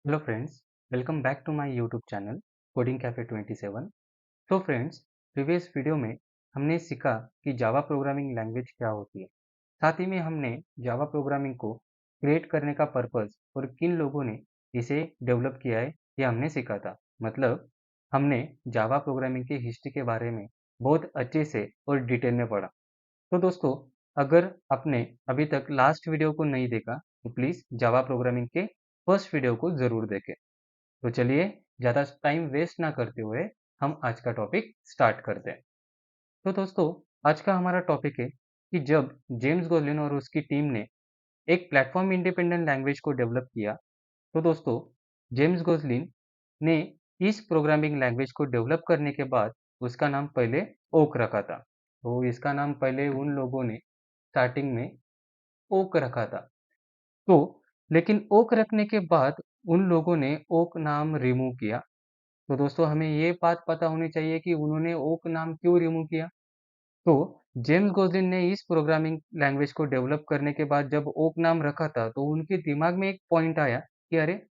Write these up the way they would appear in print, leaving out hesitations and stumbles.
Hello friends, welcome back to my YouTube channel coding cafe 27। तो friends, previous video में हमने सीखा कि जावा प्रोग्रामिंग लैंग्वेज क्या होती है। साथ ही में हमने जावा प्रोग्रामिंग को क्रिएट करने का पर्पस और किन लोगों ने इसे डेवलप किया है, ये हमने सीखा था। मतलब हमने जावा प्रोग्रामिंग की हिस्ट्री के बारे में बहुत अच्छे से और डिटेल में पढ़ा। तो दोस्तों, अगर आपने अभी तक लास्ट वीडियो को नहीं देखा तो प्लीज़ जावा प्रोग्रामिंग के फर्स्ट वीडियो को ज़रूर देखें। तो चलिए, ज़्यादा टाइम वेस्ट ना करते हुए हम आज का टॉपिक स्टार्ट करते हैं। तो दोस्तों, आज का हमारा टॉपिक है कि जब जेम्स गोलिन और उसकी टीम ने एक प्लेटफॉर्म इंडिपेंडेंट लैंग्वेज को डेवलप किया, तो दोस्तों, जेम्स गोसलिन ने इस प्रोग्रामिंग लैंग्वेज को डेवलप करने के बाद उसका नाम पहले ओक रखा था। तो इसका नाम पहले उन लोगों ने स्टार्टिंग में ओक रखा था। तो लेकिन ओक रखने के बाद उन लोगों ने ओक नाम रिमूव किया। तो दोस्तों, हमें ये बात पता होनी चाहिए कि उन्होंने ओक नाम क्यों रिमूव किया। तो जेम्स गोसलिन ने इस प्रोग्रामिंग लैंग्वेज को डेवलप करने के बाद जब ओक नाम रखा था, तो उनके दिमाग में एक पॉइंट आया कि अरे,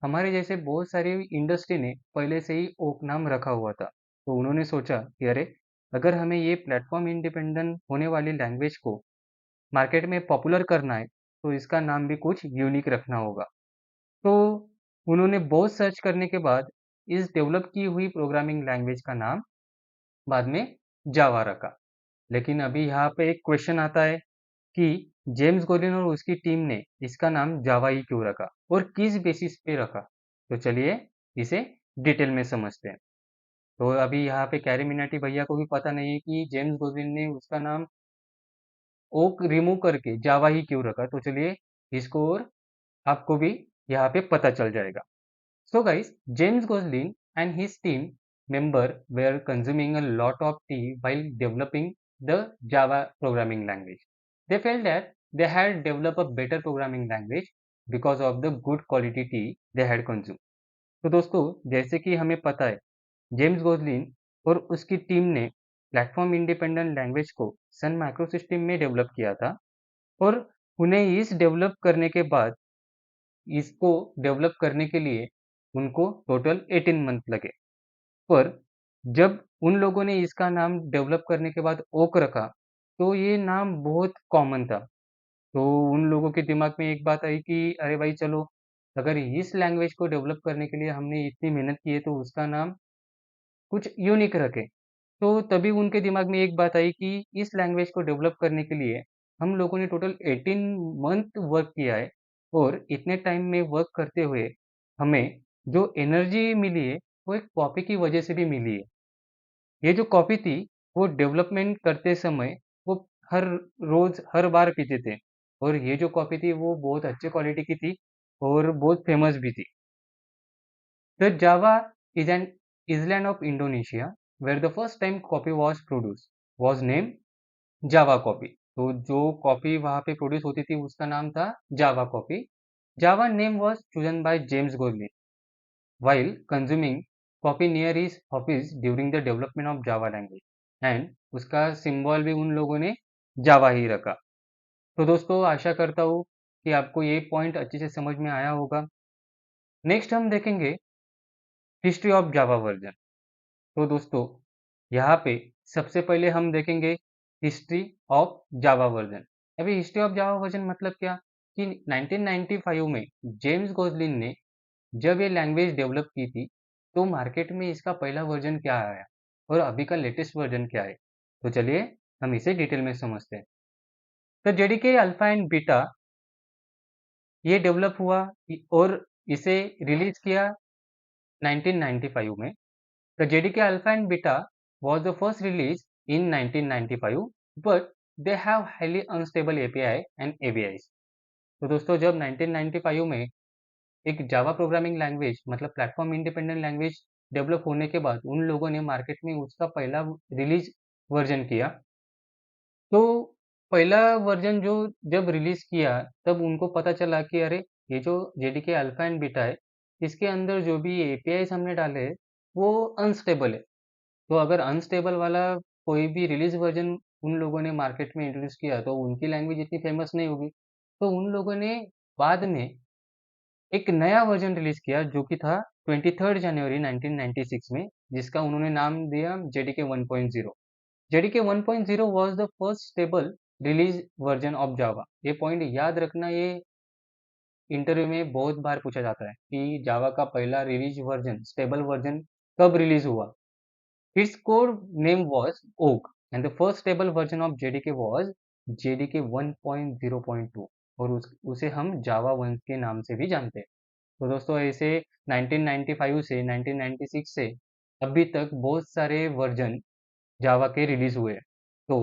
हमारे जैसे बहुत सारी इंडस्ट्री ने पहले से ही ओक नाम रखा हुआ था। तो उन्होंने सोचा कि अरे, अगर हमें ये प्लेटफॉर्म इंडिपेंडेंट होने वाली लैंग्वेज को मार्केट में पॉपुलर करना है, तो इसका नाम भी कुछ यूनिक रखना होगा। तो उन्होंने बहुत सर्च करने के बाद इस डेवलप की हुई प्रोग्रामिंग लैंग्वेज का नाम बाद में जावा रखा। लेकिन अभी यहाँ पे एक क्वेश्चन आता है कि जेम्स गोलिन और उसकी टीम ने इसका नाम जावा ही क्यों रखा और किस बेसिस पे रखा। तो चलिए, इसे डिटेल में समझते हैं। तो अभी यहाँ पे कैरी मिनाटी भैया को भी पता नहीं है कि जेम्स गोलिन ने उसका नाम ओक रिमूव करके जावा ही क्यों रखा। तो चलिए, इसको और आपको भी यहाँ पे पता चल जाएगा। So guys, James Gosling and his team member were consuming a lot of tea while developing the Java programming language. They felt that they had developed a better programming language because of the good quality tea they had consumed. तो दोस्तों, जैसे कि हमें पता है, James गोसलिन और उसकी team ने प्लेटफॉर्म इंडिपेंडेंट लैंग्वेज को सन माइक्रोसिस्टम में डेवलप किया था। और उन्हें इस डेवलप करने के बाद इसको डेवलप करने के लिए उनको टोटल 18 मंथ लगे। पर जब उन लोगों ने इसका नाम डेवलप करने के बाद ओक रखा, तो ये नाम बहुत कॉमन था। तो उन लोगों के दिमाग में एक बात आई कि अरे भाई चलो, अगर इस लैंग्वेज को डेवलप करने के लिए हमने इतनी मेहनत की है, तो उसका नाम कुछ यूनिक रखें। तो तभी उनके दिमाग में एक बात आई कि इस लैंग्वेज को डेवलप करने के लिए हम लोगों ने टोटल 18 मंथ वर्क किया है। और इतने टाइम में वर्क करते हुए हमें जो एनर्जी मिली है, वो एक कॉपी की वजह से भी मिली है। ये जो कॉपी थी, वो डेवलपमेंट करते समय वो हर रोज हर बार पीते थे। और ये जो कॉपी थी, वो बहुत अच्छे क्वालिटी की थी और बहुत फेमस भी थी। The Java is an island of Indonesia where the first time copy was produced was named Java copy. तो जो कॉपी वहाँ पे प्रोड्यूस होती थी, उसका नाम था Java coffee. Java name was chosen by James Golding while consuming copy near his office during the development of Java language, and उसका सिंबल भी उन लोगों ने जावा ही रखा। तो दोस्तों, आशा करता हूँ कि आपको ये पॉइंट अच्छे से समझ में आया होगा। नेक्स्ट हम देखेंगे हिस्ट्री ऑफ जावा वर्जन। तो दोस्तों, यहाँ पे सबसे पहले हम देखेंगे हिस्ट्री ऑफ जावा वर्जन। अभी हिस्ट्री ऑफ जावा वर्जन मतलब क्या कि 1995 में जेम्स गोसलिन ने जब ये लैंग्वेज डेवलप की थी, तो मार्केट में इसका पहला वर्जन क्या आया और अभी का लेटेस्ट वर्जन क्या है। तो चलिए, हम इसे डिटेल में समझते हैं। तो जेडीके अल्फा एंड बीटा ये डेवलप हुआ और इसे रिलीज किया 1995 में। The JDK Alpha and Beta was the first release in 1995, but they have highly unstable API and ABIs. तो दोस्तों, जब 1995 में एक जावा प्रोग्रामिंग लैंग्वेज मतलब प्लेटफॉर्म इंडिपेंडेंट लैंग्वेज डेवलप होने के बाद उन लोगों ने मार्केट में उसका पहला रिलीज वर्जन किया। तो पहला वर्जन जो जब रिलीज किया, तब उनको पता चला कि अरे, ये जो जेडीके अल्फा एंड बीटा है, इसके अंदर जो भी एपीआईज हमने डाले हैं, वो अनस्टेबल है। तो अगर अनस्टेबल वाला कोई भी रिलीज वर्जन उन लोगों ने मार्केट में इंट्रोड्यूस किया, तो उनकी लैंग्वेज इतनी फेमस नहीं होगी। तो उन लोगों ने बाद में एक नया वर्जन रिलीज किया जो कि था 23 जनवरी 1996 में, जिसका उन्होंने नाम दिया JDK 1.0। JDK 1.0 was the first stable release version of Java. ये पॉइंट याद रखना, ये इंटरव्यू में बहुत बार पूछा जाता है कि जावा का पहला रिलीज वर्जन, स्टेबल वर्जन कब रिलीज हुआ। It's code name was Oak and the first stable version of JDK was JDK 1.0.2, और उसे हम जावा 1 के नाम से भी जानते हैं। तो दोस्तों ऐसे 1995 से 1996 से अभी तक बहुत सारे वर्जन जावा के रिलीज हुए हैं। तो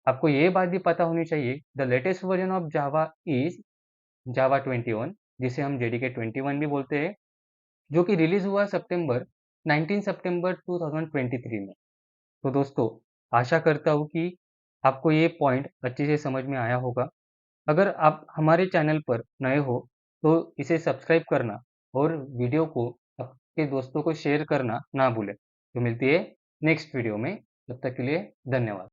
आपको ये बात भी पता होनी चाहिए, the latest version of Java is Java 21, जिसे हम जेडीके 21 भी बोलते हैं, जो कि रिलीज हुआ 19 सितंबर 2023 में। तो दोस्तों आशा करता हूँ कि आपको ये पॉइंट अच्छे से समझ में आया होगा। अगर आप हमारे चैनल पर नए हो तो इसे सब्सक्राइब करना और वीडियो को आपके दोस्तों को शेयर करना ना भूलें। तो मिलती है नेक्स्ट वीडियो में, तब तक के लिए धन्यवाद।